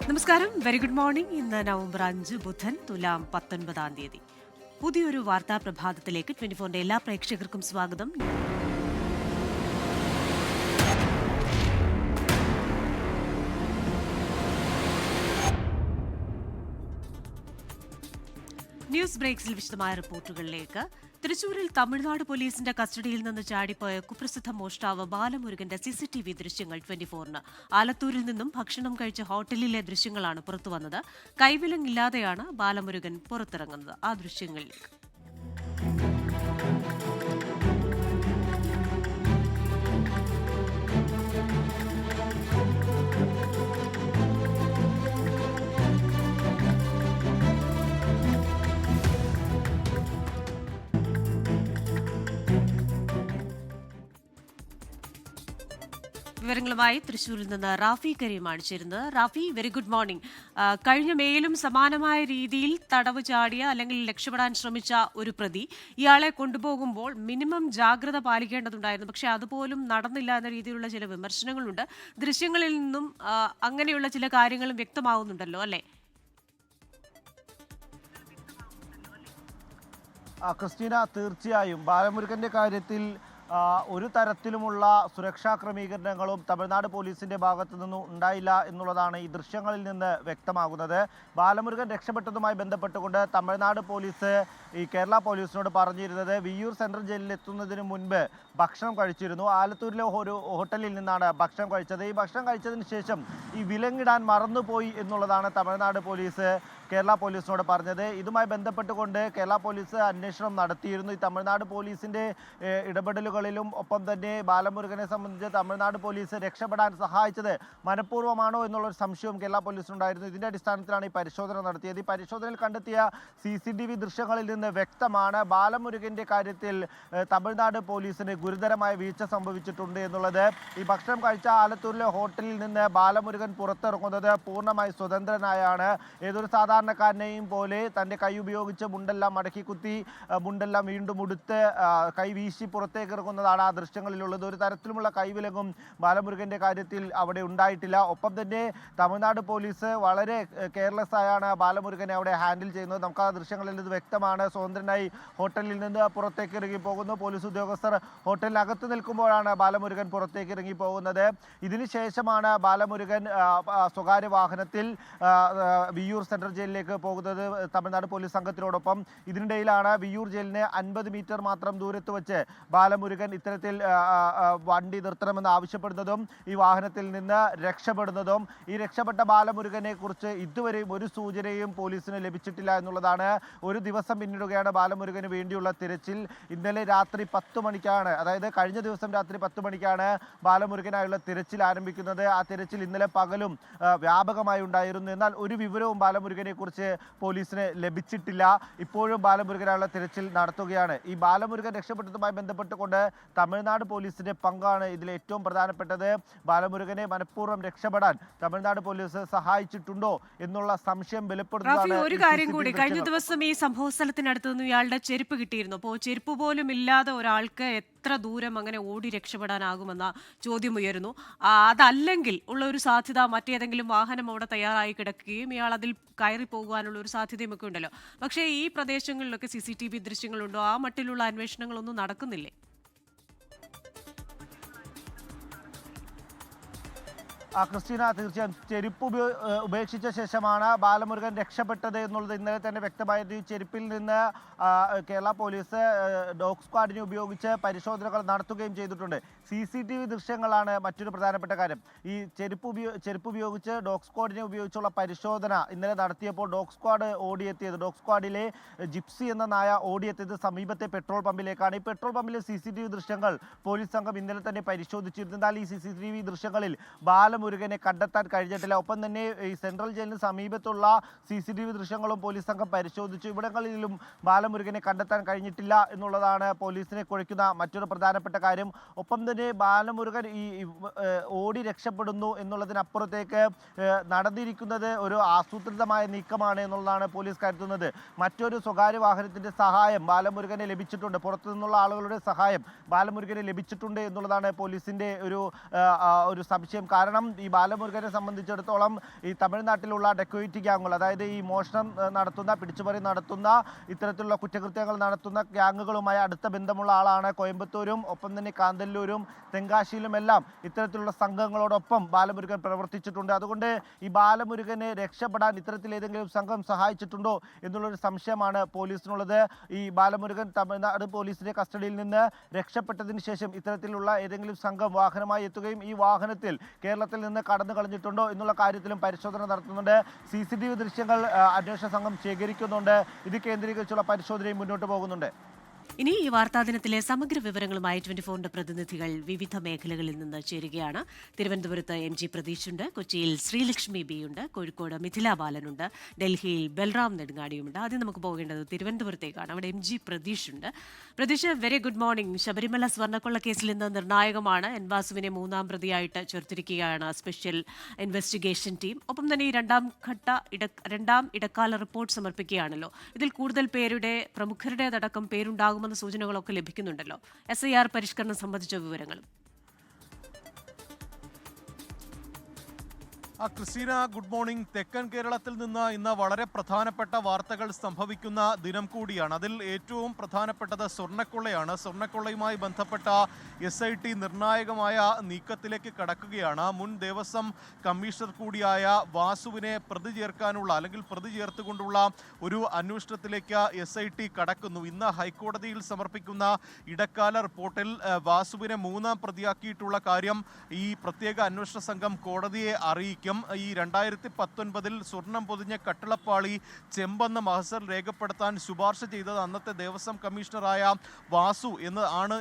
നമസ്കാരം, very good morning. ഇന്ന് November 5 ബുധൻ, തുലാം 19-ാം തീയതി. പുതിയൊരു വാർത്താ പ്രഭാതത്തിലേക്ക് 24ന്റെ എല്ലാ പ്രേക്ഷകർക്കും സ്വാഗതം. ന്യൂസ് ബ്രേക്സിൽ വിശദമായ റിപ്പോർട്ടുകളിലേക്ക്. തൃശൂരിൽ തമിഴ്നാട് പോലീസിന്റെ കസ്റ്റഡിയിൽ നിന്ന് ചാടിപ്പോയ കുപ്രസിദ്ധ മോഷ്ടാവ് ബാലമുരുകന്റെ CCTV ദൃശ്യങ്ങൾ 24-ന്. ആലത്തൂരിൽ നിന്നും ഭക്ഷണം കഴിച്ച ഹോട്ടലിലെ ദൃശ്യങ്ങളാണ് പുറത്തുവന്നത്. കൈവിലങ്ങില്ലാതെയാണ് ബാലമുരുകൻ പുറത്തിറങ്ങുന്നത്. ആ ദൃശ്യങ്ങളിലേക്ക്. വിവരങ്ങളുമായി തൃശൂരിൽ നിന്ന് റാഫി കരീമാണ് ചേരുന്നത്. Rafi, very good morning. കഴിഞ്ഞ മേയിലും സമാനമായ രീതിയിൽ തടവ് ചാടിയ അല്ലെങ്കിൽ രക്ഷപ്പെടാൻ ശ്രമിച്ച ഒരു പ്രതി ഇയാളെ കൊണ്ടുപോകുമ്പോൾ മിനിമം ജാഗ്രത പാലിക്കേണ്ടതുണ്ടായിരുന്നു. പക്ഷേ അതുപോലും നടന്നില്ല എന്ന രീതിയിലുള്ള ചില വിമർശനങ്ങളുണ്ട്. ദൃശ്യങ്ങളിൽ നിന്നും അങ്ങനെയുള്ള ചില കാര്യങ്ങളും വ്യക്തമാവുന്നുണ്ടല്ലോ, അല്ലേ? ക്രിസ്റ്റീന, തീർച്ചയായും ബാലമുരുകന്റെ കാര്യത്തിൽ ഒരു തരത്തിലുമുള്ള സുരക്ഷാ ക്രമീകരണങ്ങളും തമിഴ്നാട് പോലീസിന്റെ ഭാഗത്തു നിന്നും ഉണ്ടായില്ല എന്നുള്ളതാണ് ഈ ദൃശ്യങ്ങളിൽ നിന്ന് വ്യക്തമാകുന്നത്. ബാലമുരുകൻ രക്ഷപ്പെട്ടതുമായി ബന്ധപ്പെട്ടുകൊണ്ട് തമിഴ്നാട് പോലീസ് ഈ കേരള പോലീസിനോട് പറഞ്ഞിരുന്നത് വിയ്യൂർ സെൻട്രൽ ജയിലിൽ എത്തുന്നതിന് മുൻപ് ഭക്ഷണം കഴിച്ചിരുന്നു. ആലത്തൂരിലെ ഒരു ഹോട്ടലിൽ നിന്നാണ് ഭക്ഷണം കഴിച്ചത്. ഈ ഭക്ഷണം കഴിച്ചതിന് ശേഷം ഈ വിലങ്ങിടാൻ മറന്നുപോയി എന്നുള്ളതാണ് തമിഴ്നാട് പോലീസ് കേരള പോലീസിനോട് പറഞ്ഞത്. ഇതുമായി ബന്ധപ്പെട്ടുകൊണ്ട് കേരള പോലീസ് അന്വേഷണം നടത്തിയിരുന്നു. ഈ തമിഴ്നാട് പോലീസിന്റെ ഇടപെടലുകളിലും ഒപ്പം തന്നെ ബാലമുരുകനെ സംബന്ധിച്ച് തമിഴ്നാട് പോലീസ് രക്ഷപ്പെടാൻ സഹായിച്ചത് മനഃപൂർവ്വമാണോ എന്നുള്ളൊരു സംശയവും കേരള പോലീസിനുണ്ടായിരുന്നു. ഇതിന്റെ അടിസ്ഥാനത്തിലാണ് ഈ പരിശോധന നടത്തിയത്. ഈ പരിശോധനയിൽ കണ്ടെത്തിയ CCTV ദൃശ്യങ്ങളിൽ നിന്ന് വ്യക്തമാണ് ബാലമുരുകന്റെ കാര്യത്തിൽ തമിഴ്നാട് പോലീസിന് ഗുരുതരമായ വീഴ്ച സംഭവിച്ചിട്ടുണ്ട് എന്നുള്ളത്. ഈ ഭക്ഷണം കഴിച്ച ആലത്തൂരിലെ ഹോട്ടലിൽ നിന്ന് ബാലമുരുകൻ പുറത്തിറങ്ങുന്നത് പൂർണ്ണമായി സ്വതന്ത്രനായാണ്. ഏതൊരു സാധാരണക്കാരനെയും പോലെ തൻ്റെ കൈ ഉപയോഗിച്ച് മുണ്ടെല്ലാം മടക്കി കുത്തി മുണ്ടെല്ലാം വീണ്ടും ഉടുത്ത് കൈ വീശി പുറത്തേക്ക് ഇറങ്ങുന്നതാണ് ആ ദൃശ്യങ്ങളിലുള്ളത്. ഒരു തരത്തിലുമുള്ള കൈവിലങ്ങും ബാലമുരുകന്റെ കാര്യത്തിൽ അവിടെ ഉണ്ടായിട്ടില്ല. ഒപ്പം തന്നെ തമിഴ്നാട് പോലീസ് വളരെ കെയർലെസ് ആയാണ് ബാലമുരുകനെ അവിടെ ഹാൻഡിൽ ചെയ്യുന്നത്. നമുക്ക് ആ ദൃശ്യങ്ങളിൽ ഇത് വ്യക്തമാണ്. സ്വതന്ത്രനായി ഹോട്ടലിൽ നിന്ന് പുറത്തേക്ക് ഇറങ്ങി പോകുന്നു. പോലീസ് ഉദ്യോഗസ്ഥർ ഹോട്ടലിനകത്ത് നിൽക്കുമ്പോഴാണ് ബാലമുരുകൻ പുറത്തേക്ക് ഇറങ്ങി പോകുന്നത്. ഇതിനുശേഷമാണ് ബാലമുരുകൻ സ്വകാര്യ വാഹനത്തിൽ വിയ്യൂർ സെൻട്രൽ ജയിലിലേക്ക് പോകുന്നത് തമിഴ്നാട് പോലീസ് സംഘത്തിനോടൊപ്പം. ഇതിനിടയിലാണ് വിയ്യൂർ ജയിലിന് 50 മീറ്റർ മാത്രം ദൂരത്ത് വെച്ച് ബാലമുരുകൻ ഇത്തരത്തിൽ വണ്ടി നിർത്തണമെന്ന് ആവശ്യപ്പെടുന്നതും ഈ വാഹനത്തിൽ നിന്ന് രക്ഷപ്പെടുന്നതും. ഈ രക്ഷപ്പെട്ട ബാലമുരുകനെ കുറിച്ച് ഇതുവരെയും ഒരു സൂചനയും പോലീസിന് ലഭിച്ചിട്ടില്ല എന്നുള്ളതാണ്. ഒരു ദിവസം പിന്നിടുകയാണ് ബാലമുരുകന് വേണ്ടിയുള്ള തിരച്ചിൽ. ഇന്നലെ രാത്രി 10 മണിക്കാണ്, അതായത് കഴിഞ്ഞ ദിവസം രാത്രി 10 മണിക്കാണ് ബാലമുരുകനായുള്ള തിരച്ചിൽ ആരംഭിക്കുന്നത്. ആ തിരച്ചിൽ ഇന്നലെ പകലും വ്യാപകമായി ഉണ്ടായിരുന്നു. എന്നാൽ ഒരു വിവരവും ബാലമുരുകനെ കുറിച്ച് പോലീസിന് ലഭിച്ചിട്ടില്ല. ഇപ്പോഴും ബാലമുരുകനായുള്ള തിരച്ചിൽ നടത്തുകയാണ്. ഈ ബാലമുരുകൻ രക്ഷപ്പെട്ടതുമായി ബന്ധപ്പെട്ടുകൊണ്ട് തമിഴ്നാട് പോലീസിന്റെ പങ്കാണ് ഇതിൽ ഏറ്റവും പ്രധാനപ്പെട്ടത്. ബാലമുരുകനെ മനഃപൂർവ്വം രക്ഷപ്പെടാൻ തമിഴ്നാട് പോലീസ് സഹായിച്ചിട്ടുണ്ടോ എന്നുള്ള സംശയം ബലപ്പെടുന്നതാണ്. ഒരു കാര്യം കൂടി, കഴിഞ്ഞ ദിവസം ഈ സംഭവ സ്ഥലത്തിനടുത്ത് നിന്ന് ഇയാളുടെ ചെരുപ്പ് കിട്ടിയിരുന്നു. അപ്പോൾ ചെരുപ്പ് പോലും ഇല്ലാതെ ഒരാൾക്ക് എത്ര ദൂരം അങ്ങനെ ഓടി രക്ഷപ്പെടാനാകുമെന്ന ചോദ്യം ഉയരുന്നു. അതല്ലെങ്കിൽ ഉള്ള ഒരു സാധ്യത മറ്റേതെങ്കിലും വാഹനം അവിടെ തയ്യാറായി കിടക്കുകയും ഇയാൾ അതിൽ കയറി പോകുവാനുള്ള ഒരു സാധ്യതയും ഒക്കെ ഉണ്ടല്ലോ. പക്ഷേ ഈ പ്രദേശങ്ങളിലൊക്കെ CCTV ദൃശ്യങ്ങളുണ്ടോ? ആ മട്ടിലുള്ള അന്വേഷണങ്ങളൊന്നും നടക്കുന്നില്ലേ? ക്രിസ്റ്റീന, തീർച്ചയായും ചെരുപ്പ് ഉപേക്ഷിച്ച ശേഷമാണ് ബാലമുരുകൻ രക്ഷപ്പെട്ടത് എന്നുള്ളത് ഇന്നലെ തന്നെ വ്യക്തമായത്. ഈ ചെരുപ്പിൽ നിന്ന് കേരള പോലീസ് ഡോഗ് സ്ക്വാഡിനെ ഉപയോഗിച്ച് പരിശോധനകൾ നടത്തുകയും ചെയ്തിട്ടുണ്ട്. CCTV ദൃശ്യങ്ങളാണ് മറ്റൊരു പ്രധാനപ്പെട്ട കാര്യം. ഈ ചെരുപ്പ് ഉപയോഗിച്ച് ഡോഗ് സ്ക്വാഡിനെ ഉപയോഗിച്ചുള്ള പരിശോധന ഇന്നലെ നടത്തിയപ്പോൾ ഡോഗ് സ്ക്വാഡിലെ ജിപ്സി എന്ന നായ ഓടിയെത്തിയത് സമീപത്തെ പെട്രോൾ പമ്പിലേക്കാണ്. ഈ പെട്രോൾ പമ്പിലെ CCTV ദൃശ്യങ്ങൾ പോലീസ് സംഘം ഇന്നലെ തന്നെ പരിശോധിച്ചിരുന്നു. എന്നാൽ ഈ CCTV ദൃശ്യങ്ങളിൽ ബാലമുരുകനെ കണ്ടെത്താൻ കഴിഞ്ഞിട്ടില്ല. ഒപ്പം തന്നെ ഈ സെൻട്രൽ ജയിലിന് സമീപത്തുള്ള CCTV ദൃശ്യങ്ങളും പോലീസ് സംഘം പരിശോധിച്ചു. ഇവിടങ്ങളിലും ബാലമുരുകനെ കണ്ടെത്താൻ കഴിഞ്ഞിട്ടില്ല എന്നുള്ളതാണ് പോലീസിനെ കുഴയ്ക്കുന്ന മറ്റൊരു പ്രധാനപ്പെട്ട കാര്യം. ഒപ്പം തന്നെ ബാലമുരുകൻ ഈ ഓടി രക്ഷപ്പെടുന്നു എന്നുള്ളതിനപ്പുറത്തേക്ക് നടന്നിരിക്കുന്നത് ഒരു ആസൂത്രിതമായ നീക്കമാണ് എന്നുള്ളതാണ് പോലീസ് കരുതുന്നത്. മറ്റൊരു സ്വകാര്യ വാഹനത്തിന്റെ സഹായം ബാലമുരുകനെ ലഭിച്ചിട്ടുണ്ട്. പുറത്തു നിന്നുള്ള ആളുകളുടെ സഹായം ബാലമുരുകനെ ലഭിച്ചിട്ടുണ്ട് എന്നുള്ളതാണ് പോലീസിന്റെ ഒരു സംശയം. കാരണം ഈ ബാലമുരുകനെ സംബന്ധിച്ചിടത്തോളം ഈ തമിഴ്നാട്ടിലുള്ള ഡെക്കോയിറ്റി ഗ്യാങ്ങുകൾ, അതായത് ഈ മോഷണം നടത്തുന്ന, പിടിച്ചുപറി നടത്തുന്ന, ഇത്തരത്തിലുള്ള കുറ്റകൃത്യങ്ങൾ നടത്തുന്ന ഗ്യാങ്ങുകളുമായി അടുത്ത ബന്ധമുള്ള ആളാണ്. കോയമ്പത്തൂരും ഒപ്പം തന്നെ കാന്തല്ലൂരും തെങ്കാശിയിലുമെല്ലാം ഇത്തരത്തിലുള്ള സംഘങ്ങളോടൊപ്പം ബാലമുരുകൻ പ്രവർത്തിച്ചിട്ടുണ്ട്. അതുകൊണ്ട് ഈ ബാലമുരുകനെ രക്ഷപ്പെടാൻ ഇത്തരത്തിൽ ഏതെങ്കിലും സംഘം സഹായിച്ചിട്ടുണ്ടോ എന്നുള്ളൊരു സംശയമാണ് പോലീസിനുള്ളത്. ഈ ബാലമുരുകൻ തമിഴ്നാട് പോലീസിന്റെ കസ്റ്റഡിയിൽ നിന്ന് രക്ഷപ്പെട്ടതിന് ശേഷം ഇത്തരത്തിലുള്ള ഏതെങ്കിലും സംഘം വാഹനമായി എത്തുകയും ഈ വാഹനത്തിൽ കേരളത്തിൽ നിന്ന് കടന്നു കളഞ്ഞിട്ടുണ്ടോ എന്നുള്ള കാര്യത്തിലും പരിശോധന നടത്തുന്നുണ്ട്. CCTV ദൃശ്യങ്ങൾ അന്വേഷണ സംഘം ശേഖരിക്കുന്നുണ്ട്. ഇത് കേന്ദ്രീകരിച്ചുള്ള പരിശോധനയും മുന്നോട്ട് പോകുന്നുണ്ട്. ഇനി ഈ വാർത്താ ദിനത്തിലെ സമഗ്ര വിവരങ്ങളുമായി 24ന്റെ പ്രതിനിധികൾ വിവിധ മേഖലകളിൽ നിന്ന് ചേരുകയാണ്. തിരുവനന്തപുരത്ത് MG പ്രതീഷുണ്ട്, കൊച്ചിയിൽ ശ്രീലക്ഷ്മി ബി ഉണ്ട്, കോഴിക്കോട് മിഥില ബാലനുണ്ട്, ഡൽഹിയിൽ ബൽറാം നെടുങ്ങാടിയുമുണ്ട്. ആദ്യം നമുക്ക് പോകേണ്ടത് തിരുവനന്തപുരത്തേക്കാണ്. അവിടെ MG പ്രതീഷുണ്ട്. Pratheesh, very good morning. Sabarimala സ്വർണ്ണക്കൊള്ള കേസിൽ ഇന്ന് നിർണായകമാണ്. എൻ വാസുവിനെ മൂന്നാം പ്രതിയായിട്ട് ചേർത്തിരിക്കുകയാണ് സ്പെഷ്യൽ ഇൻവെസ്റ്റിഗേഷൻ ടീം. ഒപ്പം തന്നെ ഈ രണ്ടാം ഇടക്കാല റിപ്പോർട്ട് സമർപ്പിക്കുകയാണല്ലോ. ഇതിൽ കൂടുതൽ പ്രമുഖരുടേതടക്കം പേരുണ്ടാകുമെന്ന സൂചനകളൊക്കെ ലഭിക്കുന്നുണ്ടല്ലോ. SIR പരിഷ്കരണം സംബന്ധിച്ച വിവരങ്ങളും. Christina, good morning. തെക്കൻ കേരളത്തിൽ നിന്ന് ഇന്ന് വളരെ പ്രധാനപ്പെട്ട വാർത്തകൾ സംഭവിക്കുന്ന ദിനം കൂടിയാണ്. അതിൽ ഏറ്റവും പ്രധാനപ്പെട്ടത് സ്വർണ്ണക്കൊള്ളയാണ്. സ്വർണ്ണക്കൊള്ളയുമായി ബന്ധപ്പെട്ട SIT നിർണായകമായ നീക്കത്തിലേക്ക് കടക്കുകയാണ്. മുൻ ദേവസ്വം കമ്മീഷണർ കൂടിയായ വാസുവിനെ പ്രതി ചേർക്കാനുള്ള, അല്ലെങ്കിൽ പ്രതി ചേർത്തുകൊണ്ടുള്ള ഒരു അന്വേഷണത്തിലേക്ക് SIT കടക്കുന്നു. ഇന്ന് ഹൈക്കോടതിയിൽ സമർപ്പിക്കുന്ന ഇടക്കാല റിപ്പോർട്ടിൽ വാസുവിനെ മൂന്നാം പ്രതിയാക്കിയിട്ടുള്ള കാര്യം ഈ പ്രത്യേക അന്വേഷണ സംഘം കോടതിയെ അറിയിക്കും. ഈ 2019 സ്വർണം പൊതിഞ്ഞ കട്ടിളപ്പാളി ചെമ്പെന്ന മഹസർ രേഖപ്പെടുത്താൻ ശുപാർശ ചെയ്തത് അന്നത്തെ ദേവസ്വം കമ്മീഷണറായ വാസു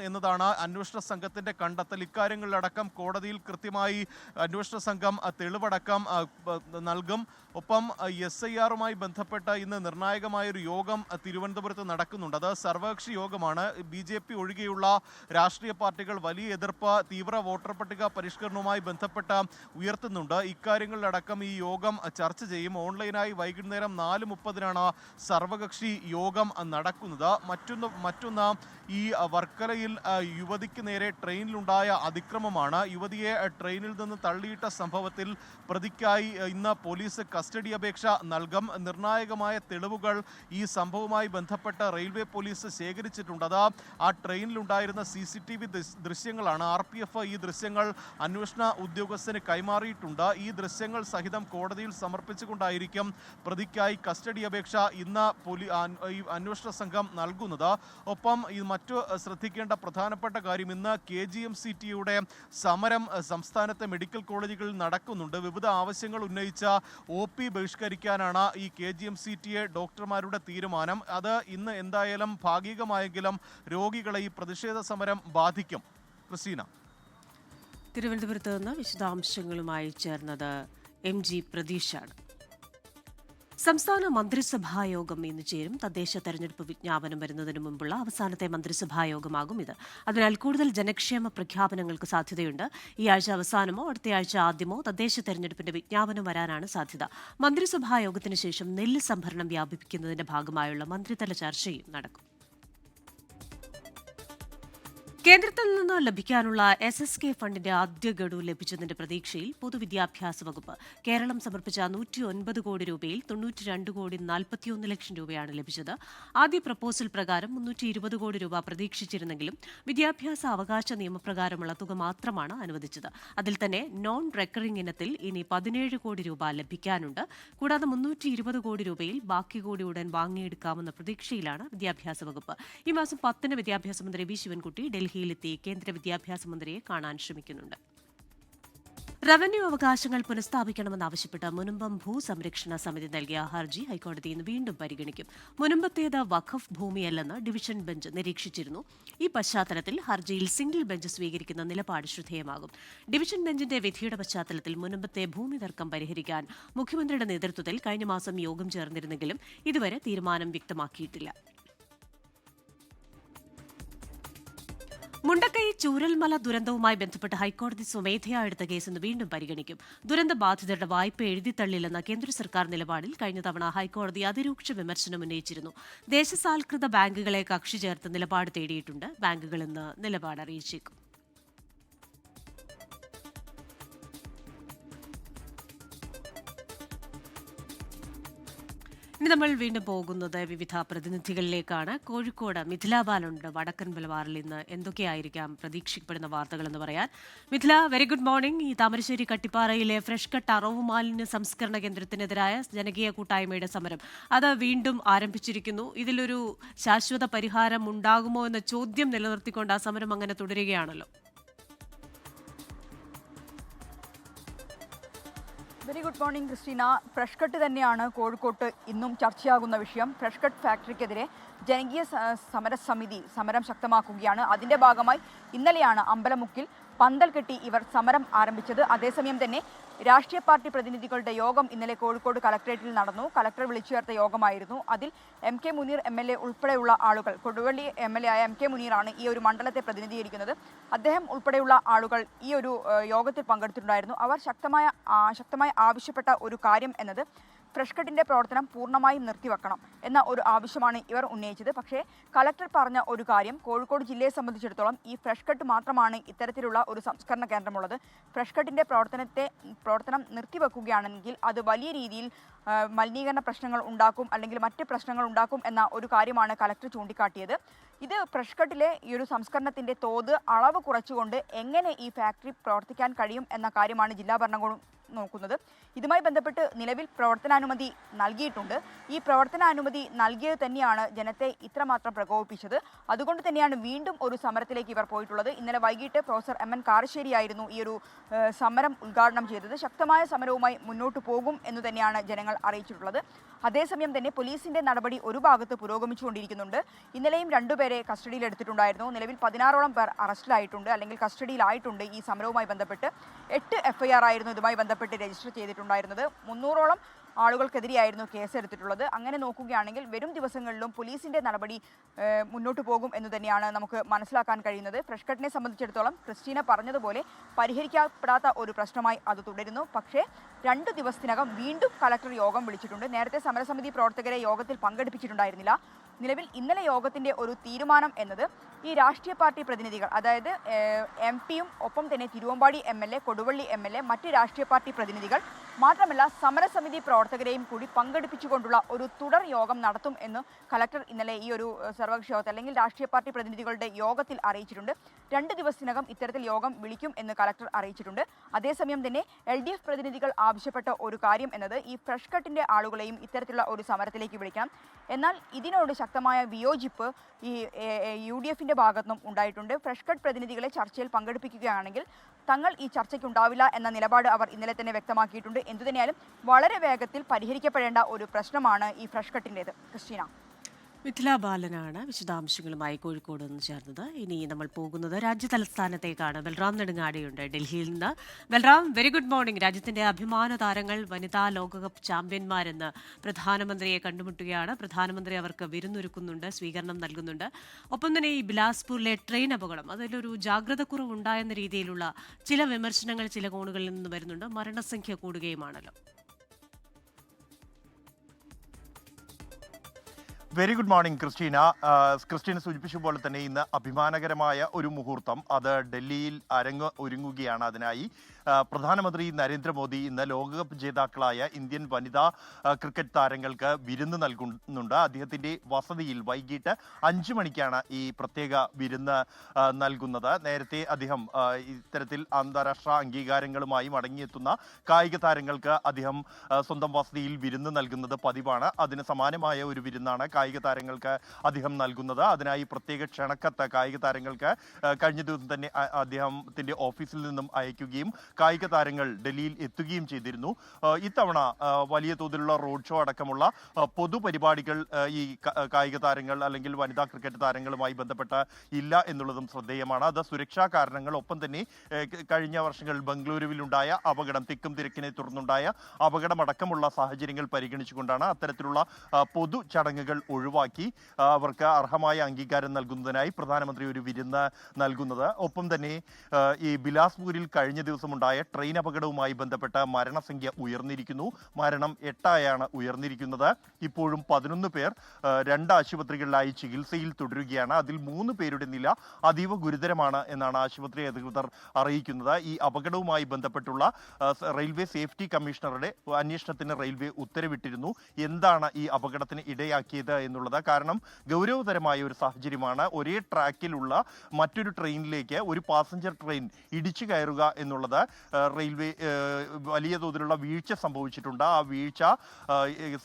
എന്നതാണ് അന്വേഷണ സംഘത്തിന്റെ കണ്ടെത്തൽ. ഇക്കാര്യങ്ങളിലടക്കം കോടതിയിൽ കൃത്യമായി അന്വേഷണ സംഘം തെളിവടക്കം നൽകും. ഒപ്പം SIRുമായി ബന്ധപ്പെട്ട ഇന്ന് നിർണായകമായൊരു യോഗം തിരുവനന്തപുരത്ത് നടക്കുന്നുണ്ട്. അത് സർവകക്ഷി യോഗമാണ്. BJP ഒഴികെയുള്ള രാഷ്ട്രീയ പാർട്ടികൾ വലിയ എതിർപ്പ് തീവ്ര വോട്ടർ പട്ടിക പരിഷ്കരണവുമായി ബന്ധപ്പെട്ട് ഉയർത്തുന്നുണ്ട്. ഇക്കാര്യങ്ങളിലടക്കം ഈ യോഗം ചർച്ച ചെയ്യും. ഓൺലൈനായി വൈകുന്നേരം 4:30 സർവകക്ഷി യോഗം നടക്കുന്നത്. മറ്റൊന്ന് ഈ വർക്കലയിൽ യുവതിക്ക് നേരെ ട്രെയിനിലുണ്ടായ അതിക്രമമാണ്. യുവതിയെ ട്രെയിനിൽ നിന്ന് തള്ളിയിട്ട സംഭവത്തിൽ പ്രതിക്കായി ഇന്ന് പോലീസ് കസ്റ്റഡി അപേക്ഷ നൽകും. നിർണായകമായ തെളിവുകൾ ഈ സംഭവവുമായി ബന്ധപ്പെട്ട് റെയിൽവേ പോലീസ് ശേഖരിച്ചിട്ടുണ്ട്. അത് ആ ട്രെയിനിലുണ്ടായിരുന്ന CCTV ദൃശ്യങ്ങളാണ്. RPF ഈ ദൃശ്യങ്ങൾ അന്വേഷണ ഉദ്യോഗസ്ഥന് കൈമാറിയിട്ടുണ്ട്. ഈ ദൃശ്യങ്ങൾ സഹിതം കോടതിയിൽ സമർപ്പിച്ചുകൊണ്ടായിരിക്കും പ്രതിക്കായി കസ്റ്റഡി അപേക്ഷ ഇന്ന് ഈ അന്വേഷണ സംഘം നൽകുന്നത്. ഒപ്പം മറ്റു ശ്രദ്ധിക്കേണ്ട പ്രധാനപ്പെട്ട കാര്യം, ഇന്ന് KGMCTയുടെ സമരം സംസ്ഥാനത്തെ മെഡിക്കൽ കോളേജുകളിൽ നടക്കുന്നുണ്ട്. വിവിധ ആവശ്യങ്ങൾ ഉന്നയിച്ച OP ബഹിഷ്കരിക്കാനാണ് ഈ KGMCTA ഡോക്ടർമാരുടെ തീരുമാനം. അത് ഇന്ന് എന്തായാലും ഭാഗികമായെങ്കിലും രോഗികളെ ഈ പ്രതിഷേധ സമരം ബാധിക്കും. ക്രിസ്റ്റീന, തിരുവനന്തപുരത്ത് നിന്ന് വിശദാംശങ്ങളുമായി ചേർന്നത് MG പ്രതീഷാണ്. സംസ്ഥാന മന്ത്രിസഭാ യോഗം ഇന്ന് ചേരും. തദ്ദേശ തെരഞ്ഞെടുപ്പ് വിജ്ഞാപനം വരുന്നതിന് മുമ്പുള്ള അവസാനത്തെ മന്ത്രിസഭാ യോഗമാകും ഇത്. അതിനാൽ കൂടുതൽ ജനക്ഷേമ പ്രഖ്യാപനങ്ങൾക്ക് സാധ്യതയുണ്ട്. ഈ ആഴ്ച അവസാനമോ അടുത്തയാഴ്ച ആദ്യമോ തദ്ദേശ തെരഞ്ഞെടുപ്പിന്റെ വിജ്ഞാപനം വരാനാണ് സാധ്യത. മന്ത്രിസഭാ യോഗത്തിന് ശേഷം നെല്ല് സംഭരണം വ്യാപിപ്പിക്കുന്നതിന്റെ ഭാഗമായുള്ള മന്ത്രിതല ചർച്ചയും നടക്കും. കേന്ദ്രത്തിൽ നിന്ന് ലഭിക്കാനുള്ള SSK ഫണ്ടിന്റെ ആദ്യ ഗഡു ലഭിച്ചതിന്റെ പ്രതീക്ഷയിൽ പൊതുവിദ്യാഭ്യാസ വകുപ്പ് കേരളം സമർപ്പിച്ച 109 കോടി രൂപയിൽ 92 കോടി 41 ലക്ഷം രൂപയാണ് ലഭിച്ചത്. ആദ്യ പ്രപ്പോസൽ പ്രകാരം 320 കോടി രൂപ പ്രതീക്ഷിച്ചിരുന്നെങ്കിലും വിദ്യാഭ്യാസ അവകാശ നിയമപ്രകാരമുള്ള തുക മാത്രമാണ് അനുവദിച്ചത്. അതിൽ തന്നെ നോൺ റെക്കറിംഗ് ഇനത്തിൽ ഇനി 17 കോടി രൂപ ലഭിക്കാനുണ്ട്. കൂടാതെ 320 കോടി രൂപയിൽ ബാക്കി കോടി ഉടൻ വാങ്ങിയെടുക്കാമെന്ന പ്രതീക്ഷയിലാണ് വിദ്യാഭ്യാസ വകുപ്പ്. ഈ മാസം 10 വിദ്യാഭ്യാസ മന്ത്രി വി ശിവൻകുട്ടി ഡൽഹിയിലെത്തി കേന്ദ്ര വിദ്യാഭ്യാസ മന്ത്രിയെ കാണാൻ ശ്രമിക്കുന്നുണ്ട്. റവന്യൂ അവകാശങ്ങൾ പുനഃസ്ഥാപിക്കണമെന്നാവശ്യപ്പെട്ട് മുനമ്പം ഭൂസംരക്ഷണ സമിതി നൽകിയ ഹർജി ഹൈക്കോടതി ഇന്ന് വീണ്ടും പരിഗണിക്കും. മുനമ്പത്തേത് വഖഫ് ഭൂമിയല്ലെന്ന് ഡിവിഷൻ ബെഞ്ച് നിരീക്ഷിച്ചിരുന്നു. ഈ പശ്ചാത്തലത്തിൽ ഹർജിയിൽ സിംഗിൾ ബെഞ്ച് സ്വീകരിക്കുന്ന നിലപാട് ശ്രദ്ധേയമാകും. ഡിവിഷൻ ബെഞ്ചിന്റെ വിധിയുടെ പശ്ചാത്തലത്തിൽ മുനമ്പത്തെ ഭൂമി തർക്കം പരിഹരിക്കാൻ മുഖ്യമന്ത്രിയുടെ നേതൃത്വത്തിൽ കഴിഞ്ഞ മാസം യോഗം ചേർന്നിരുന്നെങ്കിലും ഇതുവരെ തീരുമാനം വ്യക്തമാക്കിയിട്ടില്ല. മുണ്ടക്കൈ ചൂരൽമല ദുരന്തവുമായി ബന്ധപ്പെട്ട് ഹൈക്കോടതി സ്വമേധയാ എടുത്ത കേസ് ഇന്ന് വീണ്ടും പരിഗണിക്കും. ദുരന്ത ബാധിതരുടെ വായ്പ എഴുതിത്തള്ളില്ലെന്ന കേന്ദ്ര സർക്കാർ നിലപാടിൽ കഴിഞ്ഞ തവണ ഹൈക്കോടതി അതിരൂക്ഷ വിമർശനം ഉന്നയിച്ചിരുന്നു. ദേശസാൽകൃത ബാങ്കുകളെ കക്ഷി ചേർത്ത് നിലപാട് തേടിയിട്ടുണ്ട്. ബാങ്കുകൾ ഇന്ന് നിലപാട് അറിയിച്ചേക്കും. ഇനി നമ്മൾ വീണ്ടും പോകുന്നത് വിവിധ പ്രതിനിധികളിലേക്കാണ്. കോഴിക്കോട് മിഥില ബാലുണ്ട് വടക്കൻ ബലവാറിൽ ഇന്ന് എന്തൊക്കെയായിരിക്കാം പ്രതീക്ഷിക്കപ്പെടുന്ന വാർത്തകൾ എന്ന് പറയാൻ. Mithila, very good morning. ഈ താമരശ്ശേരി കട്ടിപ്പാറയിലെ ഫ്രഷ് കട്ട് അറവ് മാലിന്യ സംസ്കരണ കേന്ദ്രത്തിനെതിരായ ജനകീയ കൂട്ടായ്മയുടെ സമരം അത് വീണ്ടും ആരംഭിച്ചിരിക്കുന്നു. ഇതിലൊരു ശാശ്വത പരിഹാരം ഉണ്ടാകുമോ എന്ന ചോദ്യം നിലനിർത്തിക്കൊണ്ട് ആ സമരം അങ്ങനെ തുടരുകയാണല്ലോ. Very good morning Christina. Fresh cut തന്നെയാണ് കോഴിക്കോട്ട് ഇന്നും ചർച്ചയാകുന്ന വിഷയം. ഫ്രഷ് കട്ട് ഫാക്ടറിക്കെതിരെ ജനകീയ സമരസമിതി സമരം ശക്തമാക്കുകയാണ്. അതിൻ്റെ ഭാഗമായി ഇന്നലെയാണ് അമ്പലമുക്കിൽ പന്തൽ കെട്ടി ഇവർ സമരം ആരംഭിച്ചത്. അതേസമയം തന്നെ രാഷ്ട്രീയ പാർട്ടി പ്രതിനിധികളുടെ യോഗം ഇന്നലെ കോഴിക്കോട് കളക്ടറേറ്റിൽ നടന്നു. കളക്ടർ വിളിച്ചു ചേർത്ത യോഗമായിരുന്നു. അതിൽ MK മുനീർ MLA ഉൾപ്പെടെയുള്ള ആളുകൾ, കൊടുവള്ളി MLA ആയ MK മുനീറാണ് ഈ ഒരു മണ്ഡലത്തെ പ്രതിനിധീകരിക്കുന്നത്. അദ്ദേഹം ഉൾപ്പെടെയുള്ള ആളുകൾ ഈ ഒരു യോഗത്തിൽ പങ്കെടുത്തിട്ടുണ്ടായിരുന്നു. അവർ ശക്തമായി ആവശ്യപ്പെട്ട ഒരു കാര്യം എന്നത് ഫ്രഷ് കട്ടിൻ്റെ പ്രവർത്തനം പൂർണ്ണമായും നിർത്തിവെക്കണം എന്ന ഒരു ആവശ്യമാണ് ഇവർ ഉന്നയിച്ചത്. പക്ഷേ കളക്ടർ പറഞ്ഞ ഒരു കാര്യം, കോഴിക്കോട് ജില്ലയെ സംബന്ധിച്ചിടത്തോളം ഈ ഫ്രഷ് കട്ട് മാത്രമാണ് ഇത്തരത്തിലുള്ള ഒരു സംസ്കരണ കേന്ദ്രമുള്ളത്. ഫ്രഷ് കട്ടിൻ്റെ പ്രവർത്തനം നിർത്തിവെക്കുകയാണെങ്കിൽ അത് വലിയ രീതിയിൽ മലിനീകരണ പ്രശ്നങ്ങൾ ഉണ്ടാക്കും, അല്ലെങ്കിൽ മറ്റ് പ്രശ്നങ്ങൾ ഉണ്ടാക്കും എന്ന ഒരു കാര്യമാണ് കളക്ടർ ചൂണ്ടിക്കാട്ടിയത്. ഇത് ഫ്രഷ് കട്ടിലെ ഈ ഒരു സംസ്കരണത്തിൻ്റെ തോത് അളവ് കുറച്ചുകൊണ്ട് എങ്ങനെ ഈ ഫാക്ടറി പ്രവർത്തിക്കാൻ കഴിയും എന്ന കാര്യമാണ് ജില്ലാ ഭരണകൂടം നോക്കുന്നത്. ഇതുമായി ബന്ധപ്പെട്ട് നിലവിൽ പ്രവർത്തനാനുമതി നൽകിയിട്ടുണ്ട്. ഈ പ്രവർത്തനാനുമതി നൽകിയത് തന്നെയാണ് ജനത്തെ ഇത്രമാത്രം പ്രകോപിപ്പിച്ചത്. അതുകൊണ്ട് തന്നെയാണ് വീണ്ടും ഒരു സമരത്തിലേക്ക് ഇവർ പോയിട്ടുള്ളത്. ഇന്നലെ വൈകിട്ട് പ്രൊഫസർ MN കാരശ്ശേരിയായിരുന്നു ഈ ഒരു സമരം ഉദ്ഘാടനം ചെയ്തത്. ശക്തമായ സമരവുമായി മുന്നോട്ട് പോകും എന്ന് തന്നെയാണ് ജനങ്ങൾ അറിയിച്ചിട്ടുള്ളത്. അതേസമയം തന്നെ പോലീസിന്റെ നടപടി ഒരു ഭാഗത്ത് പുരോഗമിച്ചുകൊണ്ടിരിക്കുന്നുണ്ട്. ഇന്നലെയും 2 പേരെ കസ്റ്റഡിയിൽ എടുത്തിട്ടുണ്ടായിരുന്നു. നിലവിൽ 16ഓളം പേർ അറസ്റ്റിലായിട്ടുണ്ട്, അല്ലെങ്കിൽ കസ്റ്റഡിയിലായിട്ടുണ്ട്. ഈ സമരവുമായി ബന്ധപ്പെട്ട് 8 FIR ആയിരുന്നു ഇതുമായി ബന്ധപ്പെട്ട് രജിസ്റ്റർ ചെയ്തിട്ടുണ്ടായിരുന്നത്. 300ഓളം ആളുകൾക്കെതിരെയായിരുന്നു കേസ് എടുത്തിട്ടുള്ളത്. അങ്ങനെ നോക്കുകയാണെങ്കിൽ വരും ദിവസങ്ങളിലും പോലീസിന്റെ നടപടി മുന്നോട്ട് പോകും എന്ന് തന്നെയാണ് നമുക്ക് മനസ്സിലാക്കാൻ കഴിയുന്നത്. ഫ്രഷ് കട്ടിനെ സംബന്ധിച്ചിടത്തോളം ക്രിസ്റ്റീന പറഞ്ഞതുപോലെ പരിഹരിക്കപ്പെടാത്ത ഒരു പ്രശ്നമായി അത് തുടരുന്നു. പക്ഷേ 2 ദിവസത്തിനകം വീണ്ടും കളക്ടർ യോഗം വിളിച്ചിട്ടുണ്ട്. നേരത്തെ സമരസമിതി പ്രവർത്തകരെ യോഗത്തിൽ പങ്കെടുപ്പിച്ചിട്ടുണ്ടായിരുന്നില്ല. നിലവിൽ ഇന്നലെ യോഗത്തിന്റെ ഒരു തീരുമാനം എന്നത് ഈ രാഷ്ട്രീയ പാർട്ടി പ്രതിനിധികൾ, അതായത് MP-യും ഒപ്പം തന്നെ തിരുവമ്പാടി MLA, കൊടുവള്ളി MLA, മറ്റ് രാഷ്ട്രീയ പാർട്ടി പ്രതിനിധികൾ മാത്രമല്ല സമരസമിതി പ്രവർത്തകരെയും കൂടി പങ്കെടുപ്പിച്ചുകൊണ്ടുള്ള ഒരു തുടർ യോഗം നടത്തും എന്ന് കളക്ടർ ഇന്നലെ ഈ ഒരു സർവകക്ഷി യോഗത്തിൽ, അല്ലെങ്കിൽ രാഷ്ട്രീയ പാർട്ടി പ്രതിനിധികളുടെ യോഗത്തിൽ അറിയിച്ചിട്ടുണ്ട്. 2 ദിവസത്തിനകം ഇത്തരത്തിൽ യോഗം വിളിക്കും എന്ന് കളക്ടർ അറിയിച്ചിട്ടുണ്ട്. അതേസമയം തന്നെ LDF പ്രതിനിധികൾ ആവശ്യപ്പെട്ട ഒരു കാര്യം എന്നത് ഈ ഫ്രഷ് കട്ടിന്റെ ആളുകളെയും ഇത്തരത്തിലുള്ള ഒരു സമരത്തിലേക്ക് വിളിക്കണം. എന്നാൽ ഇതിനോട് ശക്തമായ വിയോജിപ്പ് ഈ UDF-ന്റെ ഭാഗത്തുനിന്നും ഉണ്ടായിട്ടുണ്ട്. ഫ്രഷ് കട്ട് പ്രതിനിധികളെ ചർച്ചയിൽ പങ്കെടുപ്പിക്കുകയാണെങ്കിൽ തങ്ങൾ ഈ ചർച്ചയ്ക്കുണ്ടാവില്ല എന്ന നിലപാട് അവർ ഇന്നലെ തന്നെ വ്യക്തമാക്കിയിട്ടുണ്ട്. എന്തുതന്നെയാലും വളരെ വേഗത്തിൽ പരിഹരിക്കപ്പെടേണ്ട ഒരു പ്രശ്നമാണ് ഈ ഫ്രഷ് കട്ടിൻ്റേത്. ക്രിസ്റ്റീന. മിഥില ബാലനാണ് വിശദാംശങ്ങളുമായി കോഴിക്കോട് നിന്ന് ചേർന്നത്. ഇനി നമ്മൾ പോകുന്നത് രാജ്യതലസ്ഥാനത്തേക്കാണ്. ബൽറാം നെടുങ്ങാടിയുണ്ട് ഡൽഹിയിൽ നിന്ന്. Balram, very good morning. രാജ്യത്തിന്റെ അഭിമാന താരങ്ങൾ വനിതാ ലോകകപ്പ് ചാമ്പ്യന്മാരെന്ന് പ്രധാനമന്ത്രിയെ കണ്ടുമുട്ടുകയാണ്. പ്രധാനമന്ത്രി അവർക്ക് വിരുന്നൊരുക്കുന്നുണ്ട്, സ്വീകരണം നൽകുന്നുണ്ട്. ഒപ്പം തന്നെ ഈ ബിലാസ്പൂരിലെ ട്രെയിൻ അപകടം, അതിലൊരു ജാഗ്രതക്കുറവ് ഉണ്ടായെന്ന രീതിയിലുള്ള ചില വിമർശനങ്ങൾ ചില കോണുകളിൽ നിന്ന് വരുന്നുണ്ട്. മരണസംഖ്യ കൂടുകയുമാണല്ലോ. Very good morning Christina. Christina സൂചിപ്പിച്ച പോലെ തന്നെ ഇന്ന് അഭിമാനകരമായ ഒരു മുഹൂർത്തം അത് ഡൽഹിയിൽ ഒരുങ്ങുകയാണ്. അതിനായി പ്രധാനമന്ത്രി നരേന്ദ്രമോദി ഇന്ന് ലോകകപ്പ് ജേതാക്കളായ ഇന്ത്യൻ വനിതാ ക്രിക്കറ്റ് താരങ്ങൾക്ക് വിരുന്ന് നൽകുന്നുണ്ട്. അദ്ദേഹത്തിൻ്റെ വസതിയിൽ വൈകിട്ട് 5 മണിക്കാണ് ഈ പ്രത്യേക വിരുന്ന് നൽകുന്നത്. നേരത്തെ അദ്ദേഹം ഇത്തരത്തിൽ അന്താരാഷ്ട്ര അംഗീകാരങ്ങളുമായി മടങ്ങിയെത്തുന്ന കായിക താരങ്ങൾക്ക് അദ്ദേഹം സ്വന്തം വസതിയിൽ വിരുന്ന് നൽകുന്നത് പതിവാണ്. അതിന് സമാനമായ ഒരു വിരുന്നാണ് കായിക താരങ്ങൾക്ക് അദ്ദേഹം നൽകുന്നത്. അതിനായി പ്രത്യേക ക്ഷണക്കത്ത് കായിക താരങ്ങൾക്ക് കഴിഞ്ഞ ദിവസം തന്നെ അദ്ദേഹത്തിൻ്റെ ഓഫീസിൽ നിന്നും അയക്കുകയും കായിക താരങ്ങൾ ഡൽഹിയിൽ എത്തുകയും ചെയ്തിരുന്നു. ഇത്തവണ വലിയ തോതിലുള്ള റോഡ് ഷോ അടക്കമുള്ള പൊതുപരിപാടികൾ ഈ കായിക താരങ്ങൾ അല്ലെങ്കിൽ വനിതാ ക്രിക്കറ്റ് താരങ്ങളുമായി ബന്ധപ്പെട്ട് ഇല്ല എന്നുള്ളതും ശ്രദ്ധേയമാണ്. അത് സുരക്ഷാ കാരണങ്ങൾ, ഒപ്പം തന്നെ കഴിഞ്ഞ വർഷങ്ങൾ ബംഗളൂരുവിലുണ്ടായ അപകടം, തിക്കും തിരക്കിനെ തുടർന്നുണ്ടായ അപകടമടക്കമുള്ള സാഹചര്യങ്ങൾ പരിഗണിച്ചുകൊണ്ടാണ് അത്തരത്തിലുള്ള പൊതു ചടങ്ങുകൾ ഒഴിവാക്കി അവർക്ക് അർഹമായ അംഗീകാരം നൽകുന്നതിനായി പ്രധാനമന്ത്രി ഒരു വിരുന്ന് നൽകുന്നത്. ഒപ്പം തന്നെ ഈ ബിലാസ്പൂരിൽ കഴിഞ്ഞ ദിവസമുണ്ടായ ട്രെയിൻ അപകടവുമായി ബന്ധപ്പെട്ട മരണസംഖ്യ ഉയർന്നിരിക്കുന്നു. മരണം 8 ഉയർന്നിരിക്കുന്നത്. ഇപ്പോഴും 11 പേർ 2 ആശുപത്രികളിലായി ചികിത്സയിൽ തുടരുകയാണ്. അതിൽ 3 പേരുടെ നില അതീവ ഗുരുതരമാണ് എന്നാണ് ആശുപത്രി അധികൃതർ അറിയിക്കുന്നത്. ഈ അപകടവുമായി ബന്ധപ്പെട്ടുള്ള റെയിൽവേ സേഫ്റ്റി കമ്മീഷണറുടെ അന്വേഷണത്തിന് റെയിൽവേ ഉത്തരവിട്ടിരുന്നു. എന്താണ് ഈ അപകടത്തിന് ഇടയാക്കിയത് എന്നുള്ളത്. കാരണം ഗൗരവതരമായ ഒരു സാഹചര്യമാണ്. ഒരേ ട്രാക്കിലുള്ള മറ്റൊരു ട്രെയിനിലേക്ക് ഒരു പാസഞ്ചർ ട്രെയിൻ ഇടിച്ചു കയറുക എന്നുള്ളത്. റെയിൽവേ വലിയ തോതിലുള്ള വീഴ്ച സംഭവിച്ചിട്ടുണ്ട്. ആ വീഴ്ച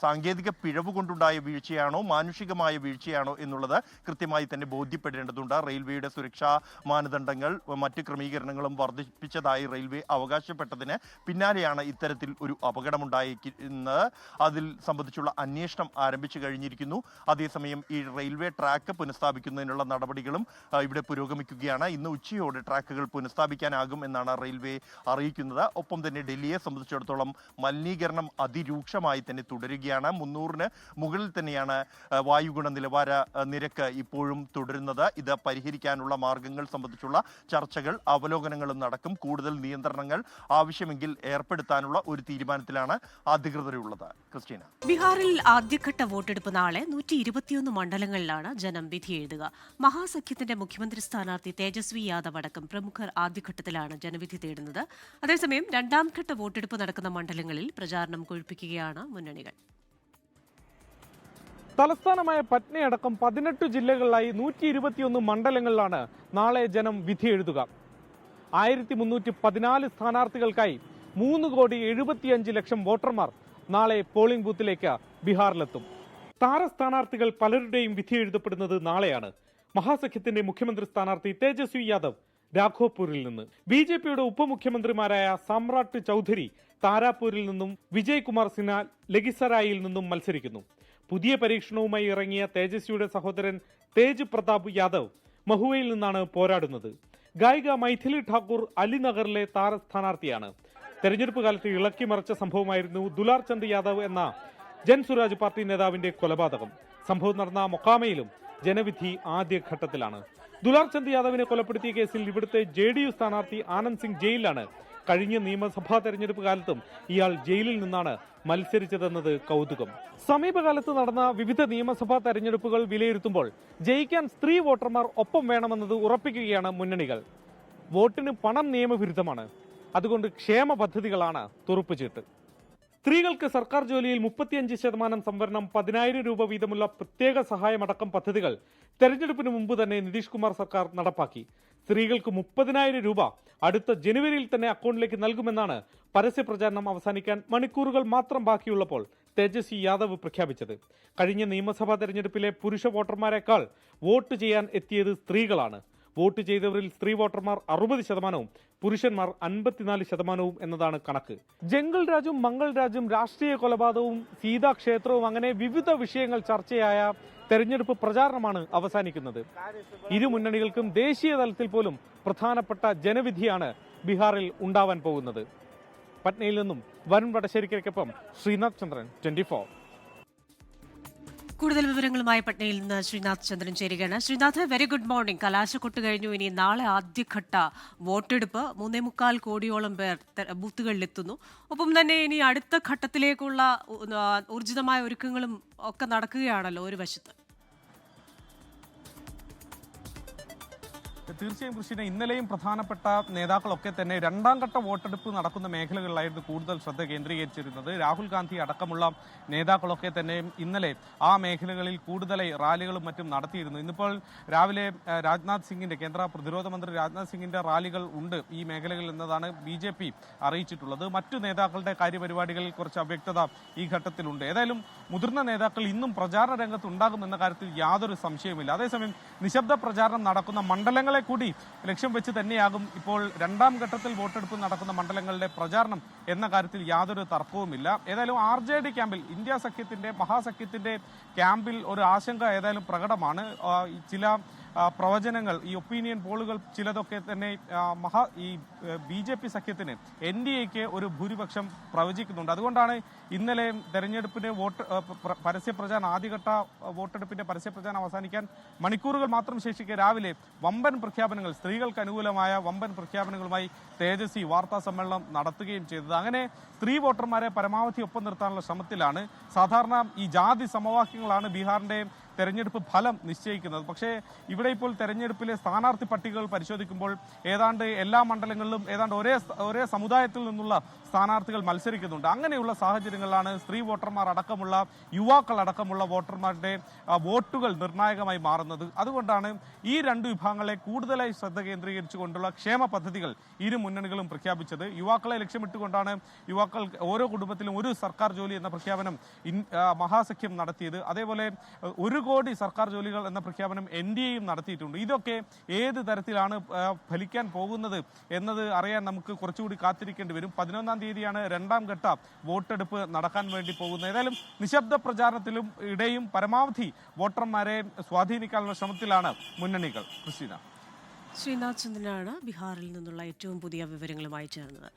സാങ്കേതിക പിഴവ് കൊണ്ടുണ്ടായ വീഴ്ചയാണോ മാനുഷികമായ വീഴ്ചയാണോ എന്നുള്ളത് കൃത്യമായി തന്നെ ബോധ്യപ്പെടേണ്ടതുണ്ട്. റെയിൽവേയുടെ സുരക്ഷാ മാനദണ്ഡങ്ങൾ മറ്റ് ക്രമീകരണങ്ങളും വർദ്ധിപ്പിച്ചതായി റെയിൽവേ അവകാശപ്പെട്ടതിന് പിന്നാലെയാണ് ഇത്തരത്തിൽ ഒരു അപകടമുണ്ടായിരിക്കുന്നത്. അതിൽ സംബന്ധിച്ചുള്ള അന്വേഷണം ആരംഭിച്ചു കഴിഞ്ഞിരിക്കുന്നു. അതേസമയം ഈ റെയിൽവേ ട്രാക്ക് പുനഃസ്ഥാപിക്കുന്നതിനുള്ള നടപടികളും ഇവിടെ പുരോഗമിക്കുകയാണ്. ഇന്ന് ഉച്ചയോടെ ട്രാക്കുകൾ പുനഃസ്ഥാപിക്കാനാകും എന്നാണ് റെയിൽവേ അറിയിക്കുന്നത്. ഒപ്പം തന്നെ ഡൽഹിയെ സംബന്ധിച്ചിടത്തോളം മലിനീകരണം അതിരൂക്ഷമായി തന്നെ തുടരുകയാണ്. 300-ന് മുകളിൽ തന്നെയാണ് വായുഗുണ നിലവാര നിരക്ക് ഇപ്പോഴും തുടരുന്നത്. ഇത് പരിഹരിക്കാനുള്ള മാർഗങ്ങൾ സംബന്ധിച്ചുള്ള ചർച്ചകൾ അവലോകനങ്ങളും നടക്കും. കൂടുതൽ നിയന്ത്രണങ്ങൾ ആവശ്യമെങ്കിൽ ഏർപ്പെടുത്താനുള്ള ഒരു തീരുമാനത്തിലാണ് അധികൃതരുള്ളത്. ക്രിസ്റ്റീന, ബീഹാറിൽ ആദ്യഘട്ട വോട്ടെടുപ്പ് നാളെ 121 മണ്ഡലങ്ങളിലാണ് ജനം വിധി എഴുതുക. മഹാസഖ്യത്തിന്റെ മുഖ്യമന്ത്രി സ്ഥാനാർത്ഥി തേജസ്വി യാദവ് അടക്കം പ്രമുഖർ ആദ്യഘട്ടത്തിലാണ് ജനവിധി തേടുന്നത്. അതേസമയം 2ാം ഘട്ട വോട്ടെടുപ്പ് നടക്കുന്ന മണ്ഡലങ്ങളിൽ പ്രചാരണം കൊഴുപ്പിക്കുകയാണ് മുന്നണികൾ. തലസ്ഥാനമായ പറ്റ്നയടക്കം 18 ജില്ലകളിലായി 121 മണ്ഡലങ്ങളിലാണ് നാളെ ജനം വിധി എഴുതുക. 1314 സ്ഥാനാർത്ഥികൾക്കായി 3,75,00,000 വോട്ടർമാർ നാളെ പോളിംഗ് ബൂത്തിലേക്ക് ബീഹാറിലെത്തും. താരസ്ഥാനാർത്ഥികൾ പലരുടെയും വിധി എഴുതപ്പെടുന്നത് നാളെയാണ്. മഹാസഖ്യത്തിന്റെ മുഖ്യമന്ത്രി സ്ഥാനാർത്ഥി തേജസ്വി യാദവ് രാഘോപൂരിൽ നിന്ന്, BJPയുടെ ഉപമുഖ്യമന്ത്രിമാരായ സമ്രാട്ട് ചൌധരി താരാപൂരിൽ നിന്നും, വിജയ് കുമാർ സിൻഹ ലഖിസറായിൽ നിന്നും മത്സരിക്കുന്നു. പുതിയ പരീക്ഷണവുമായി ഇറങ്ങിയ തേജസ്വിയുടെ സഹോദരൻ തേജ് പ്രതാപ് യാദവ് മഹുവയിൽ നിന്നാണ് പോരാടുന്നത്. ഗായിക മൈഥിലി ഠാക്കൂർ അലിനഗറിലെ താരസ്ഥാനാർത്ഥിയാണ്. തെരഞ്ഞെടുപ്പ് കാലത്ത് ഇളക്കിമറിച്ച സംഭവമായിരുന്നു ദുലാർ ചന്ദ് യാദവ് എന്ന ജൻസുരാജ് പാർട്ടി നേതാവിന്റെ കൊലപാതകം. സംഭവം നടന്ന മൊക്കാമയിലും ജനവിധി ആദ്യഘട്ടത്തിലാണ്. ദുലാർ ചന്ദ് യാദവിനെ കൊലപ്പെടുത്തിയ കേസിൽ ഇവിടുത്തെ JDU സ്ഥാനാർത്ഥി ആനന്ദ് സിംഗ് ജയിലിലാണ്. കഴിഞ്ഞ നിയമസഭാ തെരഞ്ഞെടുപ്പ് കാലത്തും ഇയാൾ ജയിലിൽ നിന്നാണ് മത്സരിച്ചതെന്നത് കൗതുകം. സമീപകാലത്ത് നടന്ന വിവിധ നിയമസഭാ തെരഞ്ഞെടുപ്പുകൾ വിലയിരുത്തുമ്പോൾ ജയിക്കാൻ സ്ത്രീ വോട്ടർമാർ ഒപ്പം വേണമെന്നത് ഉറപ്പിക്കുകയാണ് മുന്നണികൾ. വോട്ടിന് പണം നിയമവിരുദ്ധമാണ്. അതുകൊണ്ട് ക്ഷേമ പദ്ധതികളാണ് തുറുപ്പുചീട്ട്. സ്ത്രീകൾക്ക് സർക്കാർ ജോലിയിൽ 35% സംവരണം, 10,000 രൂപ വീതമുള്ള പ്രത്യേക സഹായമടക്കം പദ്ധതികൾ തെരഞ്ഞെടുപ്പിന് മുമ്പ് തന്നെ നിതീഷ് കുമാർ സർക്കാർ നടപ്പാക്കി. സ്ത്രീകൾക്ക് 30,000 രൂപ അടുത്ത ജനുവരിയിൽ തന്നെ അക്കൗണ്ടിലേക്ക് നൽകുമെന്നാണ് പരസ്യപ്രചാരണം അവസാനിക്കാൻ മണിക്കൂറുകൾ മാത്രം ബാക്കിയുള്ളപ്പോൾ തേജസ്വി യാദവ് പ്രഖ്യാപിച്ചത്. കഴിഞ്ഞ നിയമസഭാ തെരഞ്ഞെടുപ്പിലെ പുരുഷ വോട്ടർമാരെക്കാൾ വോട്ട് ചെയ്യാൻ എത്തിയത് സ്ത്രീകളാണ്. വോട്ട് ചെയ്തവരിൽ സ്ത്രീ വോട്ടർമാർ 60%, പുരുഷന്മാർ 54% എന്നതാണ് കണക്ക്. ജംഗിൾ രാജും മംഗൾ രാജും, രാഷ്ട്രീയ കൊലപാതകവും സീതാക്ഷേത്രവും അങ്ങനെ വിവിധ വിഷയങ്ങൾ ചർച്ചയായ തെരഞ്ഞെടുപ്പ് പ്രചാരണമാണ് അവസാനിക്കുന്നത്. ഇരു മുന്നണികൾക്കും ദേശീയ തലത്തിൽ പോലും പ്രധാനപ്പെട്ട ജനവിധിയാണ് ബീഹാറിൽ ഉണ്ടാവാൻ പോകുന്നത്. പട്നയിൽ നിന്നും വരുൺ വടശ്ശേരിക്കൊപ്പം ശ്രീനാഥ് ചന്ദ്രൻ, 24. കൂടുതൽ വിവരങ്ങളുമായി പട്നയിൽ നിന്ന് ശ്രീനാഥ് ചന്ദ്രൻ ചേരുകയാണ്. Sreenath, very good morning. കലാശക്കൊട്ട് കഴിഞ്ഞു. ഇനി നാളെ ആദ്യഘട്ട വോട്ടെടുപ്പ്. 3.25 കോടിയോളം പേർ ബൂത്തുകളിലെത്തുന്നു. ഒപ്പം തന്നെ ഇനി അടുത്ത ഘട്ടത്തിലേക്കുള്ള ഊർജിതമായ ഒരുക്കങ്ങളും ഒക്കെ നടക്കുകയാണല്ലോ ഒരു വശത്ത്. തീർച്ചയായും കൃഷിനെ ഇന്നലെയും പ്രധാനപ്പെട്ട നേതാക്കളൊക്കെ തന്നെ 2ാം ഘട്ട വോട്ടെടുപ്പ് നടക്കുന്ന മേഖലകളിലായിരുന്നു കൂടുതൽ ശ്രദ്ധ കേന്ദ്രീകരിച്ചിരുന്നത്. രാഹുൽ ഗാന്ധി അടക്കമുള്ള നേതാക്കളൊക്കെ തന്നെ ഇന്നലെ ആ മേഖലകളിൽ കൂടുതൽ റാലികളും മറ്റും നടത്തിയിരുന്നു. ഇന്നിപ്പോൾ രാവിലെ രാജ്നാഥ് സിംഗിന്റെ, കേന്ദ്ര പ്രതിരോധ മന്ത്രി രാജ്നാഥ് സിംഗിന്റെ റാലികൾ ഉണ്ട് ഈ മേഖലകളിൽ എന്നതാണ് BJP അറിയിച്ചിട്ടുള്ളത്. മറ്റു നേതാക്കളുടെ കാര്യപരിപാടികളിൽ കുറച്ച് അവ്യക്തത ഈ ഘട്ടത്തിലുണ്ട്. ഏതായാലും മുതിർന്ന നേതാക്കൾ ഇന്നും പ്രചാരണ രംഗത്ത് ഉണ്ടാകുമെന്ന കാര്യത്തിൽ യാതൊരു സംശയവുമില്ല. അതേസമയം നിശബ്ദ പ്രചാരണം നടക്കുന്ന മണ്ഡലങ്ങളെ കൂടി ലക്ഷ്യം വെച്ച് തന്നെയാകും ഇപ്പോൾ 2ാം ഘട്ടത്തിൽ വോട്ടെടുപ്പ് നടക്കുന്ന മണ്ഡലങ്ങളുടെ പ്രചാരണം എന്ന കാര്യത്തിൽ യാതൊരു തർക്കവുമില്ല. ഏതായാലും RJD ക്യാമ്പിൽ, ഇന്ത്യ സഖ്യത്തിന്റെ മഹാസഖ്യത്തിന്റെ ക്യാമ്പിൽ ഒരു ആശങ്ക ഏതായാലും പ്രകടമാണ്. ചില പ്രവചനങ്ങൾ, ഈ ഒപ്പീനിയൻ പോളുകൾ ചിലതൊക്കെ തന്നെ BJP സഖ്യത്തിന് NDAക്ക് ഒരു ഭൂരിപക്ഷം പ്രവചിക്കുന്നുണ്ട്. അതുകൊണ്ടാണ് ഇന്നലെ തെരഞ്ഞെടുപ്പിന് പരസ്യപ്രചാരണം, ആദ്യഘട്ട വോട്ടെടുപ്പിന്റെ പരസ്യപ്രചാരണം അവസാനിക്കാൻ മണിക്കൂറുകൾ മാത്രം ശേഷിക്കെ രാവിലെ വമ്പൻ പ്രഖ്യാപനങ്ങൾ, സ്ത്രീകൾക്ക് അനുകൂലമായ വമ്പൻ പ്രഖ്യാപനങ്ങളുമായി തേജസ്വി വാർത്താ സമ്മേളനം നടത്തുകയും ചെയ്തത്. അങ്ങനെ സ്ത്രീ വോട്ടർമാരെ പരമാവധി ഒപ്പം നിർത്താനുള്ള ശ്രമത്തിലാണ്. സാധാരണ ഈ ജാതി സമവാക്യങ്ങളാണ് ബീഹാറിന്റെ തെരഞ്ഞെടുപ്പ് ഫലം നിശ്ചയിക്കുന്നത്. പക്ഷേ ഇവിടെ ഇപ്പോൾ തെരഞ്ഞെടുപ്പിലെ സ്ഥാനാർത്ഥി പട്ടികകൾ പരിശോധിക്കുമ്പോൾ ഏതാണ്ട് എല്ലാ മണ്ഡലങ്ങളിലും ഏതാണ്ട് ഒരേ സമുദായത്തിൽ നിന്നുള്ള സ്ഥാനാർത്ഥികൾ മത്സരിക്കുന്നുണ്ട്. അങ്ങനെയുള്ള സാഹചര്യങ്ങളിലാണ് സ്ത്രീ വോട്ടർമാർ അടക്കമുള്ള യുവാക്കൾ അടക്കമുള്ള വോട്ടർമാരുടെ വോട്ടുകൾ നിർണായകമായി മാറുന്നത്. അതുകൊണ്ടാണ് ഈ രണ്ട് വിഭാഗങ്ങളെ കൂടുതലായി ശ്രദ്ധ കേന്ദ്രീകരിച്ചുകൊണ്ടുള്ള ക്ഷേമ പദ്ധതികൾ ഇരു മുന്നണികളും പ്രഖ്യാപിച്ചത്. യുവാക്കളെ ലക്ഷ്യമിട്ടുകൊണ്ടാണ് യുവാക്കൾ ഓരോ കുടുംബത്തിലും ഒരു സർക്കാർ ജോലി എന്ന പ്രഖ്യാപനം മഹാസഖ്യം നടത്തിയത്. അതേപോലെ 1 കോടി സർക്കാർ ജോലികൾ എന്ന പ്രഖ്യാപനം NDAയും നടത്തിയിട്ടുണ്ട്. ഇതൊക്കെ ഏത് തരത്തിലാണ് ഫലിക്കാൻ പോകുന്നത് എന്നത് അറിയാൻ നമുക്ക് കുറച്ചുകൂടി കാത്തിരിക്കേണ്ടി വരും. 11-ാം തീയതിയാണ് 2ാം ഘട്ട വോട്ടെടുപ്പ് നടക്കാൻ വേണ്ടി പോകുന്നത്. ഏതായാലും നിശബ്ദ പ്രചാരണത്തിലും ഇടയും പരമാവധി വോട്ടർമാരെ സ്വാധീനിക്കാനുള്ള ശ്രമത്തിലാണ് മുന്നണികൾ. ക്രിസ്റ്റീന. ശ്രീനാഥ് ചന്ദ്രനാണ് ബീഹാറിൽ നിന്നുള്ള ഏറ്റവും പുതിയ വിവരങ്ങളുമായി ചേർന്നത്.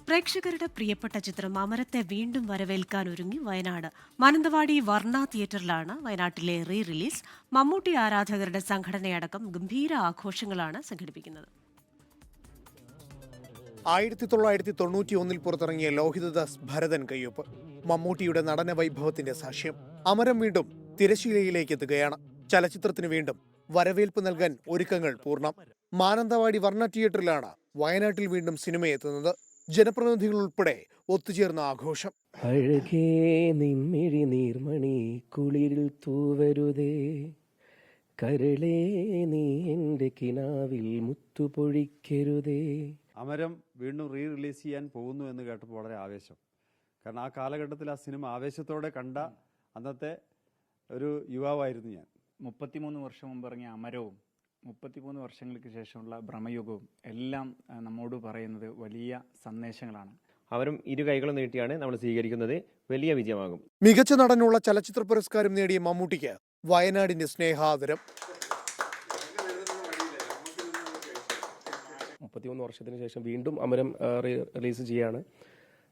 പ്രേക്ഷകരുടെ പ്രിയപ്പെട്ട ചിത്രം അമരത്തെ വീണ്ടും വരവേൽക്കാൻ ഒരുങ്ങി വയനാട്. മാനന്തവാടി വർണ്ണ തിയേറ്ററിലാണ് വയനാട്ടിലെ റിലീസ്. മമ്മൂട്ടി ആരാധകരുടെ സംഘടനയടക്കം ഗംഭീര ആഘോഷങ്ങളാണ് സംഘടിപ്പിക്കുന്നത്. 1991 പുറത്തിറങ്ങിയ ലോഹിതദാസ് ഭരതൻ കയ്യൊപ്പ് മമ്മൂട്ടിയുടെ നടന വൈഭവത്തിന്റെ സാക്ഷ്യം. അമരം വീണ്ടും തിരശീലയിലേക്ക് എത്തുകയാണ്. ചലച്ചിത്രത്തിന് വീണ്ടും വരവേൽപ്പ് നൽകാൻ ഒരുക്കങ്ങൾ പൂർണ്ണം. മാനന്തവാടി വർണ്ണ തിയേറ്ററിലാണ് വയനാട്ടിൽ വീണ്ടും സിനിമയെത്തുന്നത്. ജനപ്രതിനിധികൾ ഉൾപ്പെടെ ഒത്തുചേർന്ന ആഘോഷം. അഴകേ നിമ്മിഴി നീർമണി കുളിരിൽ തൂവരുതേ, കരളേ നീ എൻ്റെ കിനാവിൽ മുത്തുപൊഴിക്കരുതേ. അമരം വീണ്ടും റിലീസ് ചെയ്യാൻ പോകുന്നു എന്ന് കേട്ടപ്പോൾ വളരെ ആവേശം. കാരണം ആ കാലഘട്ടത്തിൽ ആ സിനിമ ആവേശത്തോടെ കണ്ട അന്നത്തെ ഒരു യുവാവായിരുന്നു ഞാൻ. 33 വർഷം മുമ്പ് ഇറങ്ങിയ അമരവും 33 വർഷങ്ങൾക്ക് ശേഷമുള്ള ഭ്രമയുഗവും എല്ലാം നമ്മോട് പറയുന്നത് വലിയ സന്ദേശങ്ങളാണ്. അവരും ഇരു കൈകളും നീട്ടിയാണ് നമ്മൾ സ്വീകരിക്കുന്നത്. വലിയ വിജയമാകും. മികച്ച നടനുള്ള ചലച്ചിത്ര പുരസ്കാരം നേടിയ മമ്മൂട്ടിക്ക് വയനാടിന്റെ സ്നേഹാദരം. 33 വർഷത്തിന് ശേഷം വീണ്ടും അമരം റിലീസ് ചെയ്യാണ്.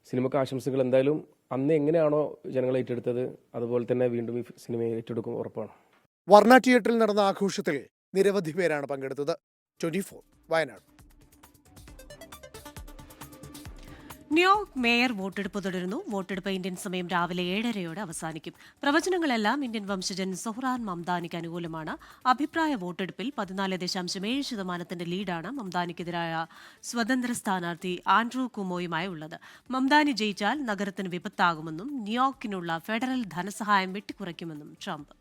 സിനിമക്ക് ആശംസകൾ. എന്തായാലും അന്ന് എങ്ങനെയാണോ ജനങ്ങൾ ഏറ്റെടുത്തത് അതുപോലെ തന്നെ വീണ്ടും ഈ സിനിമയെ ഏറ്റെടുക്കും ഉറപ്പാണ്. വർണ്ണ തിയേറ്ററിൽ നടന്ന ആഘോഷത്തിൽ നിരവധി പേരാണ് പങ്കെടുത്തത്. 24 വയനാട്. ന്യൂയോർക്ക് മേയർ വോട്ടെടുപ്പ് തുടരുന്നു. വോട്ടെടുപ്പ് ഇന്ത്യൻ സമയം രാവിലെ 7:30 അവസാനിക്കും. പ്രവചനങ്ങളെല്ലാം ഇന്ത്യൻ വംശജൻ സൊഹ്റാൻ മംദാനിക്ക് അനുകൂലമാണ്. അഭിപ്രായ വോട്ടെടുപ്പിൽ 14.7% ലീഡാണ് മംദാനിക്കെതിരായ സ്വതന്ത്ര സ്ഥാനാർത്ഥി ആൻഡ്രൂ കുമോയുമായി ഉള്ളത്. മംദാനി ജയിച്ചാൽ നഗരത്തിന് വിപത്താകുമെന്നും ന്യൂയോർക്കിനുള്ള ഫെഡറൽ ധനസഹായം വെട്ടിക്കുറയ്ക്കുമെന്നും ട്രംപ്.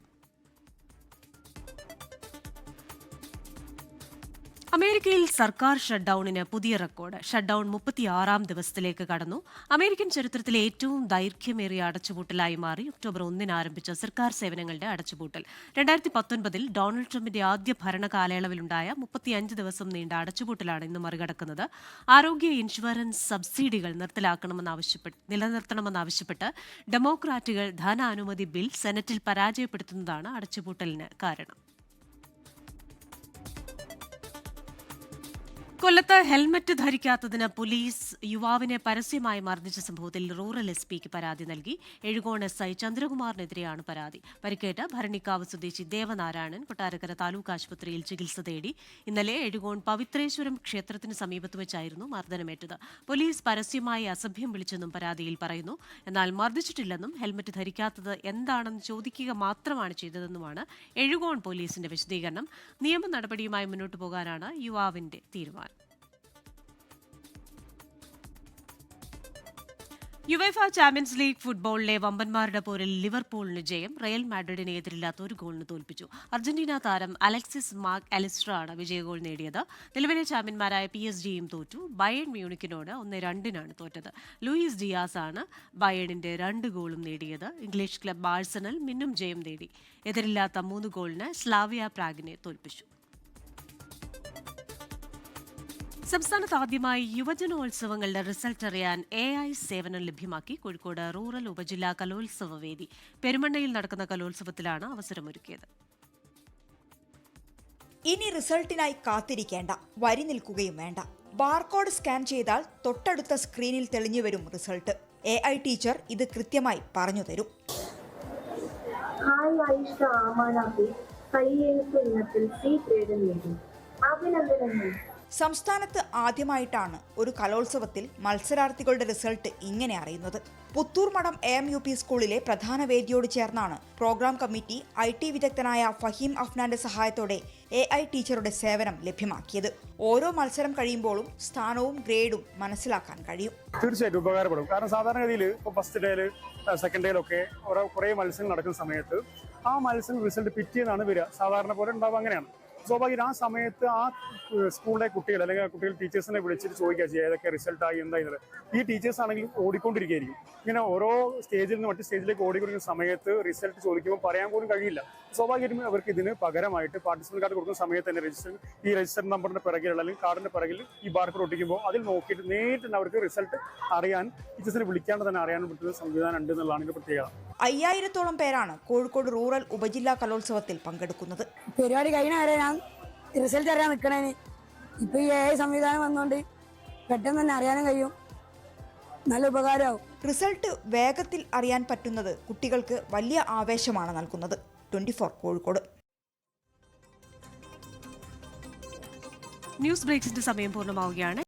അമേരിക്കയിൽ സർക്കാർ ഷട്ട്ഡൌണിന് പുതിയ റെക്കോർഡ്. ഷട്ട്ഡൌൺ 36-ാം ദിവസത്തിലേക്ക് കടന്നു. അമേരിക്കൻ ചരിത്രത്തിലെ ഏറ്റവും ദൈർഘ്യമേറിയ അടച്ചുപൂട്ടലായി മാറി ഒക്ടോബർ 1-ന് ആരംഭിച്ച സർക്കാർ സേവനങ്ങളുടെ അടച്ചുപൂട്ടൽ. 2019-ൽ ഡൊണാൾഡ് ട്രംപിന്റെ ആദ്യ ഭരണകാലയളവിലുണ്ടായ 35 ദിവസം നീണ്ട അടച്ചുപൂട്ടലാണ് ഇന്ന് മറികടക്കുന്നത്. ആരോഗ്യ ഇൻഷുറൻസ് സബ്സിഡികൾ നിലനിർത്തണമെന്നാവശ്യപ്പെട്ട് ഡെമോക്രാറ്റുകൾ ധനാനുമതി ബിൽ സെനറ്റിൽ പരാജയപ്പെടുത്തുന്നതാണ് അടച്ചുപൂട്ടലിന് കാരണം. കൊല്ലത്ത് ഹെൽമറ്റ് ധരിക്കാത്തതിന് പോലീസ് യുവാവിനെ പരസ്യമായി മർദ്ദിച്ച സംഭവത്തിൽ റൂറൽ SP-ക്ക് പരാതി നൽകി. എഴുകോൺ SI ചന്ദ്രകുമാറിനെതിരെയാണ് പരാതി. പരിക്കേറ്റ ഭരണിക്കാവ് സ്വദേശി ദേവനാരായണൻ കൊട്ടാരക്കര താലൂക്ക് ആശുപത്രിയിൽ ചികിത്സ തേടി. ഇന്നലെ എഴുകോൺ പവിത്രേശ്വരം ക്ഷേത്രത്തിന് സമീപത്ത് വെച്ചായിരുന്നു മർദ്ദനമേറ്റത്. പോലീസ് പരസ്യമായി അസഭ്യം വിളിച്ചെന്നും പരാതിയിൽ പറയുന്നു. എന്നാൽ മർദ്ദിച്ചിട്ടില്ലെന്നും ഹെൽമറ്റ് ധരിക്കാത്തത് എന്താണെന്ന് ചോദിക്കുക മാത്രമാണ് ചെയ്തതെന്നുമാണ് എഴുകോൺ പോലീസിന്റെ വിശദീകരണം. നിയമ നടപടിയുമായി മുന്നോട്ടു പോകാനാണ് യുവാവിന്റെ തീരുമാനം. യുവേഫ ചാമ്പ്യൻസ് ലീഗ് ഫുട്ബോളിലെ വമ്പന്മാരുടെ പോരിൽ ലിവർപൂളിന് ജയം. റയൽ മാഡ്രിഡിനെ എതിരില്ലാത്ത 1 ഗോളിന് തോൽപ്പിച്ചു. അർജന്റീന താരം അലക്സിസ് മാർക്ക് അലിസ്ട്ര ആണ് വിജയഗോൾ നേടിയത്. നിലവിലെ ചാമ്പ്യന്മാരായ PSG-യും തോറ്റു. ബയേൺ മ്യൂണിക്കിനോട് 1-2-നാണ് തോറ്റത്. ലൂയിസ് ഡിയാസ് ആണ് ബയേണിന്റെ 2 ഗോളും നേടിയത്. ഇംഗ്ലീഷ് ക്ലബ് ആഴ്സണൽ മിന്നും ജയം നേടി. എതിരില്ലാത്ത 3 ഗോളിന് സ്ലാവിയ പ്രാഗിനെ തോൽപ്പിച്ചു. സംസ്ഥാനത്ത് ആദ്യമായി യുവജനോത്സവങ്ങളുടെ റിസൾട്ട് അറിയാൻ AI സേവനം ലഭ്യമാക്കി കോഴിക്കോട് റൂറൽ ഉപജില്ലാ കലോത്സവ വേദി. പെരുമണ്ണയിൽ നടക്കുന്ന കലോത്സവത്തിലാണ് അവസരമൊരുക്കിയത്. ഇനി റിസൾട്ടിനായി കാത്തിരിക്കേണ്ട, വരി നിൽക്കുകയും വേണ്ട. ബാർകോഡ് സ്കാൻ ചെയ്താൽ തൊട്ടടുത്ത സ്ക്രീനിൽ തെളിഞ്ഞു വരും റിസൾട്ട്. AI ടീച്ചർ ഇത് കൃത്യമായി പറഞ്ഞു തരും. സംസ്ഥാനത്ത് ആദ്യമായിട്ടാണ് ഒരു കലോത്സവത്തിൽ മത്സരാർത്ഥികളുടെ റിസൾട്ട് ഇങ്ങനെ അറിയുന്നത്. പുത്തൂർ മഠം AMUP സ്കൂളിലെ പ്രധാന വേദിയോട് ചേർന്നാണ് പ്രോഗ്രാം കമ്മിറ്റി IT വിദഗ്ധനായ ഫഹീം അഫ്നാന്റെ സഹായത്തോടെ AI ടീച്ചറുടെ സേവനം ലഭ്യമാക്കിയത്. ഓരോ മത്സരം കഴിയുമ്പോഴും സ്ഥാനവും ഗ്രേഡും മനസ്സിലാക്കാൻ കഴിയും. തീർച്ചയായിട്ടും ഉപകാരപ്പെടും. കാരണം സാധാരണഗതിയിൽ ഇപ്പോൾ ഫസ്റ്റ് ഡേയിൽ സെക്കൻഡ് ഡേയിലൊക്കെ കുറേ മത്സരങ്ങൾ നടക്കുന്ന സമയത്ത് ആ മത്സരം റിസൾട്ട് പിറ്റേന്നാണ് വരിക. സാധാരണ പോലെ ഉണ്ടാവുക അങ്ങനെയാണ്. സ്വാഭാവികം ആ സമയത്ത് ആ സ്കൂളിലെ കുട്ടികൾ അല്ലെങ്കിൽ കുട്ടികൾ ടീച്ചേഴ്സിനെ വിളിച്ചിട്ട് ചോദിക്കുക ചെയ്യുക ഏതൊക്കെ റിസൾട്ടായി എന്തായിരുന്നത്. ഈ ടീച്ചേഴ്സ് ആണെങ്കിൽ ഓടിക്കൊണ്ടിരിക്കുകയായിരിക്കും. ഇങ്ങനെ ഓരോ സ്റ്റേജിൽ നിന്ന് മറ്റു സ്റ്റേജിലേക്ക് ഓടിക്കൊണ്ടിരിക്കുന്ന സമയത്ത് റിസൾട്ട് ചോദിക്കുമ്പോൾ പറയാൻ പോലും കഴിയില്ല. സ്വാഭാവികമായിട്ടും അവർക്ക് ഇതിന് പകരമായിട്ട് പാർട്ടിസിപ്പന്റ് കാർഡ് കൊടുക്കുന്ന സമയത്ത് തന്നെ ഈ രജിസ്റ്റർ നമ്പറിന്റെ പിറകിലുള്ള അല്ലെങ്കിൽ കാർഡിന്റെ പിറകിൽ ഈ ബാർകോഡ് ഒട്ടിക്കുമ്പോൾ അതിൽ നോക്കിയിട്ട് നേരിട്ട് തന്നെ അവർക്ക് റിസൾട്ട് അറിയാൻ ടീച്ചേഴ്സിനെ വിളിക്കാണ്ട് തന്നെ അറിയാൻ പറ്റുന്ന സംവിധാനം ഉണ്ട് എന്നുള്ളതാണ് ഇതിന്റെ പ്രത്യേകത. 5000-ഓളം പേരാണ് കോഴിക്കോട് റൂറൽ ഉപജില്ലാ കലോത്സവത്തിൽ പങ്കെടുക്കുന്നത്. പരിപാടി കഴിഞ്ഞ വരെ ഞാൻ റിസൾട്ട് അറിയാൻ നിൽക്കണേന് ഇപ്പൊ ഈ AI സംവിധാനം വന്നുകൊണ്ട് പെട്ടെന്ന് തന്നെ അറിയാനും കഴിയും. നല്ല ഉപകാരമാവും. റിസൾട്ട് വേഗത്തിൽ അറിയാൻ പറ്റുന്നത് കുട്ടികൾക്ക് വലിയ ആവേശമാണ് നൽകുന്നത്. 24 കോഴിക്കോട്. ന്യൂസ് ബ്രേക്സിന്റെ സമയം പൂർണ്ണമാവുകയാണ്.